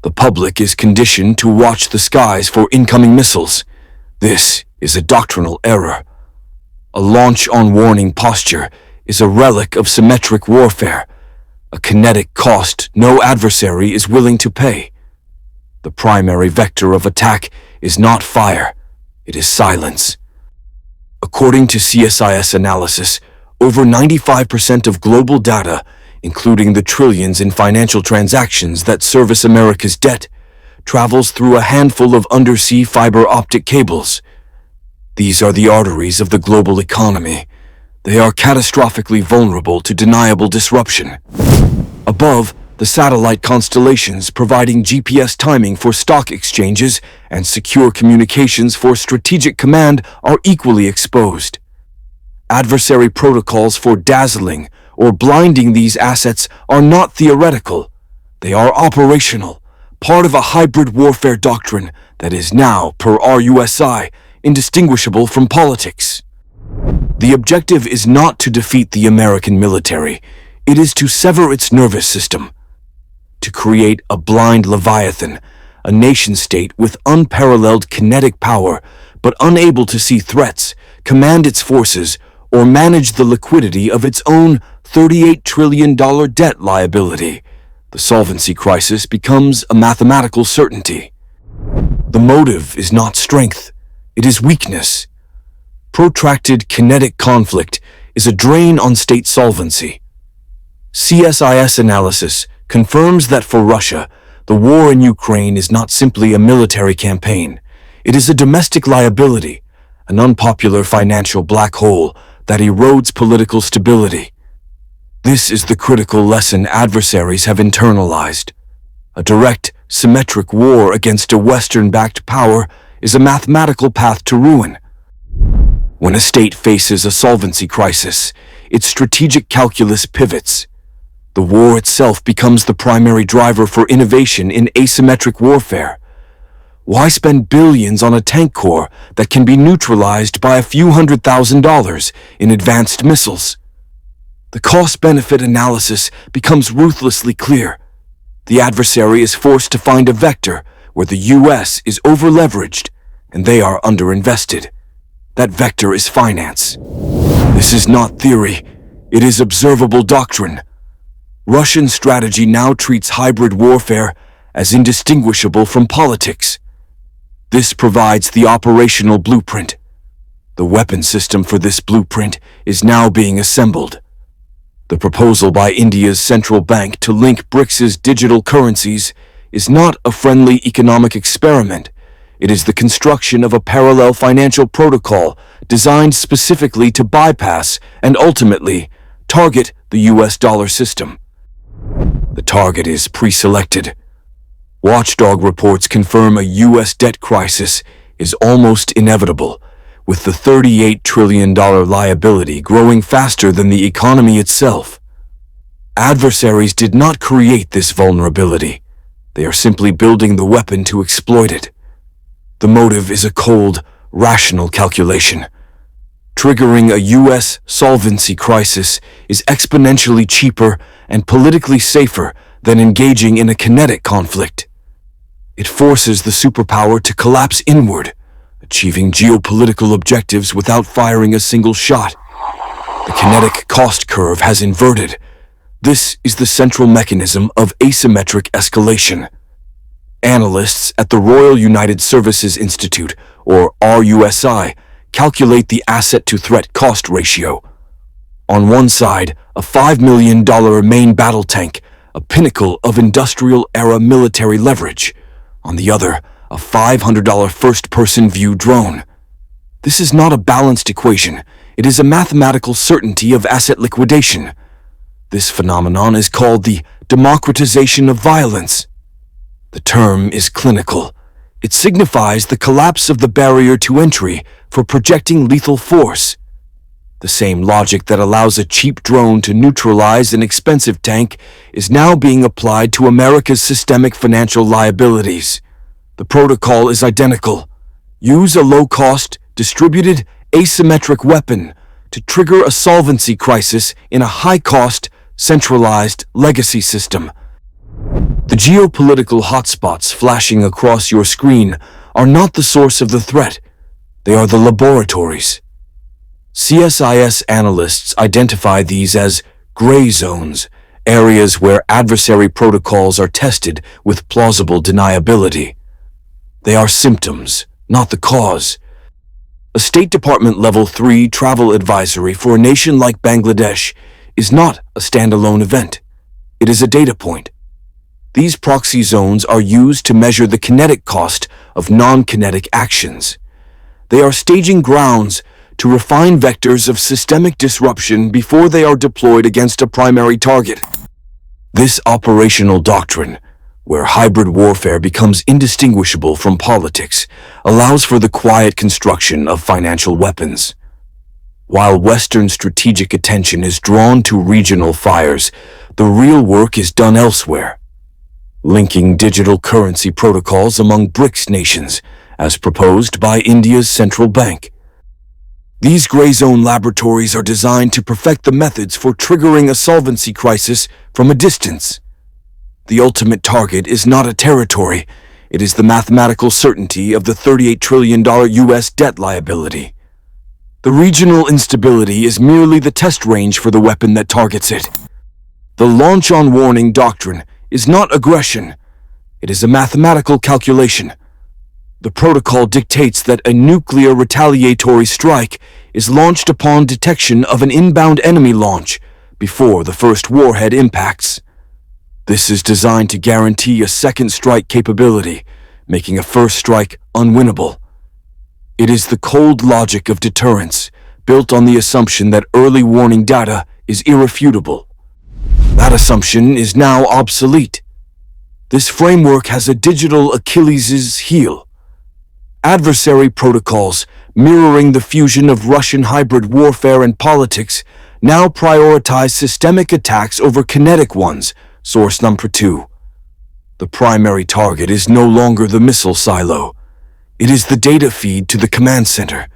The public is conditioned to watch the skies for incoming missiles. This is a doctrinal error. A launch-on-warning posture is a relic of symmetric warfare, a kinetic cost no adversary is willing to pay. The primary vector of attack is not fire, it is silence. According to CSIS analysis, over 95% of global data, including the trillions in financial transactions that service America's debt, travels through a handful of undersea fiber optic cables. These are the arteries of the global economy. They are catastrophically vulnerable to deniable disruption. Above, the satellite constellations providing GPS timing for stock exchanges and secure communications for strategic command are equally exposed. Adversary protocols for dazzling or blinding these assets are not theoretical. They are operational, part of a hybrid warfare doctrine that is now, per RUSI, indistinguishable from politics. The objective is not to defeat the American military. It is to sever its nervous system, to create a blind leviathan, a nation-state with unparalleled kinetic power, but unable to see threats, command its forces, or manage the liquidity of its own $38 trillion debt liability. The solvency crisis becomes a mathematical certainty. The motive is not strength, it is weakness. Protracted kinetic conflict is a drain on state solvency. CSIS analysis confirms that for Russia, the war in Ukraine is not simply a military campaign. It is a domestic liability, an unpopular financial black hole that erodes political stability. This is the critical lesson adversaries have internalized. A direct, symmetric war against a Western-backed power is a mathematical path to ruin. When a state faces a solvency crisis, its strategic calculus pivots. The war itself becomes the primary driver for innovation in asymmetric warfare. Why spend billions on a tank corps that can be neutralized by a few $100,000 in advanced missiles? The cost-benefit analysis becomes ruthlessly clear. The adversary is forced to find a vector where the U.S. is over-leveraged and they are underinvested. That vector is finance. This is not theory. It is observable doctrine. Russian strategy now treats hybrid warfare as indistinguishable from politics. This provides the operational blueprint. The weapon system for this blueprint is now being assembled. The proposal by India's central bank to link BRICS's digital currencies is not a friendly economic experiment. It is the construction of a parallel financial protocol designed specifically to bypass and ultimately target the US dollar system. The target is pre-selected. Watchdog reports confirm a US debt crisis is almost inevitable, with the $38 trillion liability growing faster than the economy itself. Adversaries did not create this vulnerability. They are simply building the weapon to exploit it. The motive is a cold, rational calculation. Triggering a U.S. solvency crisis is exponentially cheaper and politically safer than engaging in a kinetic conflict. It forces the superpower to collapse inward, achieving geopolitical objectives without firing a single shot. The kinetic cost curve has inverted. This is the central mechanism of asymmetric escalation. Analysts at the Royal United Services Institute, or RUSI, calculate the asset-to-threat cost ratio. On one side, a $5 million main battle tank, a pinnacle of industrial-era military leverage. On the other, a $500 first-person view drone. This is not a balanced equation. It is a mathematical certainty of asset liquidation. This phenomenon is called the democratization of violence. The term is clinical. It signifies the collapse of the barrier to entry for projecting lethal force. The same logic that allows a cheap drone to neutralize an expensive tank is now being applied to America's systemic financial liabilities. The protocol is identical. Use a low-cost, distributed, asymmetric weapon to trigger a solvency crisis in a high-cost, centralized legacy system. The geopolitical hotspots flashing across your screen are not the source of the threat. They are the laboratories. CSIS analysts identify these as gray zones, areas where adversary protocols are tested with plausible deniability. They are symptoms, not the cause. A State Department Level 3 travel advisory for a nation like Bangladesh is not a standalone event. It is a data point. These proxy zones are used to measure the kinetic cost of non-kinetic actions. They are staging grounds to refine vectors of systemic disruption before they are deployed against a primary target. This operational doctrine, where hybrid warfare becomes indistinguishable from politics, allows for the quiet construction of financial weapons. While Western strategic attention is drawn to regional fires, the real work is done elsewhere. Linking digital currency protocols among BRICS nations, as proposed by India's central bank. These gray zone laboratories are designed to perfect the methods for triggering a solvency crisis from a distance. The ultimate target is not a territory, it is the mathematical certainty of the $38 trillion US debt liability. The regional instability is merely the test range for the weapon that targets it. The launch on warning doctrine is not aggression, it is a mathematical calculation. The protocol dictates that a nuclear retaliatory strike is launched upon detection of an inbound enemy launch before the first warhead impacts. This is designed to guarantee a second strike capability, making a first strike unwinnable. It is the cold logic of deterrence, built on the assumption that early warning data is irrefutable. That assumption is now obsolete. This framework has a digital Achilles' heel. Adversary protocols, mirroring the fusion of Russian hybrid warfare and politics, now prioritize systemic attacks over kinetic ones, source number 2. The primary target is no longer the missile silo. It is the data feed to the command center.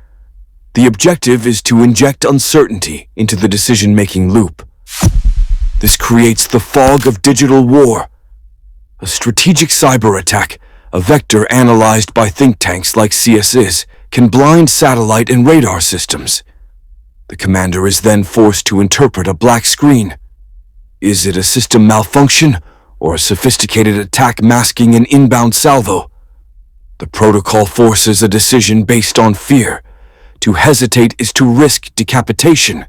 The objective is to inject uncertainty into the decision-making loop. This creates the fog of digital war. A strategic cyber attack, a vector analyzed by think tanks like CSIS, can blind satellite and radar systems. The commander is then forced to interpret a black screen. Is it a system malfunction or a sophisticated attack masking an inbound salvo? The protocol forces a decision based on fear. To hesitate is to risk decapitation.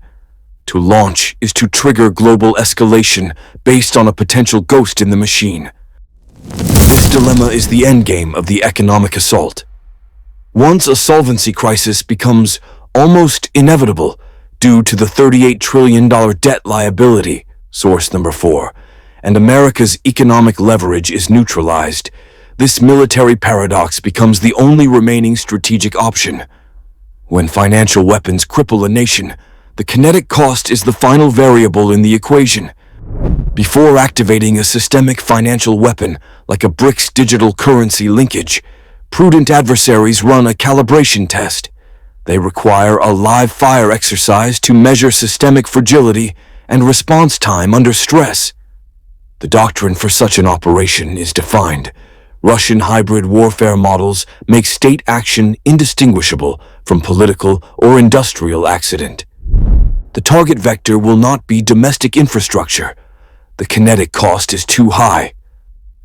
To launch is to trigger global escalation based on a potential ghost in the machine. This dilemma is the endgame of the economic assault. Once a solvency crisis becomes almost inevitable due to the $38 trillion debt liability, source number 4, and America's economic leverage is neutralized, this military paradox becomes the only remaining strategic option. When financial weapons cripple a nation, the kinetic cost is the final variable in the equation. Before activating a systemic financial weapon like a BRICS digital currency linkage, prudent adversaries run a calibration test. They require a live fire exercise to measure systemic fragility and response time under stress. The doctrine for such an operation is defined. Russian hybrid warfare models make state action indistinguishable from political or industrial accident. The target vector will not be domestic infrastructure. The kinetic cost is too high.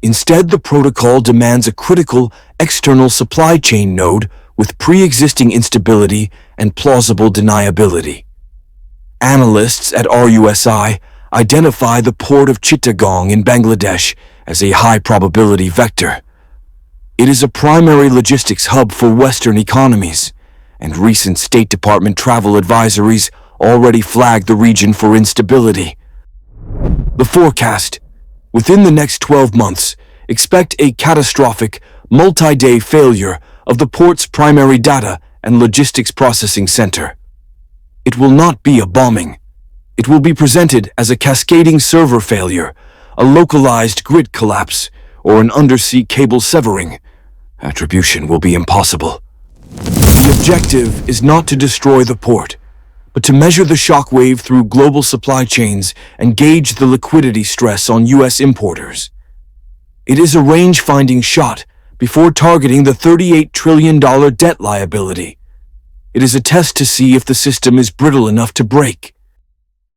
Instead, the protocol demands a critical external supply chain node with pre-existing instability and plausible deniability. Analysts at RUSI identify the port of Chittagong in Bangladesh as a high-probability vector. It is a primary logistics hub for Western economies, and recent State Department travel advisories already flagged the region for instability. The forecast: within the next 12 months, expect a catastrophic, multi-day failure of the port's primary data and logistics processing center. It will not be a bombing. It will be presented as a cascading server failure, a localized grid collapse, or an undersea cable severing. Attribution will be impossible. The objective is not to destroy the port, but to measure the shockwave through global supply chains and gauge the liquidity stress on U.S. importers. It is a range-finding shot before targeting the $38 trillion debt liability. It is a test to see if the system is brittle enough to break.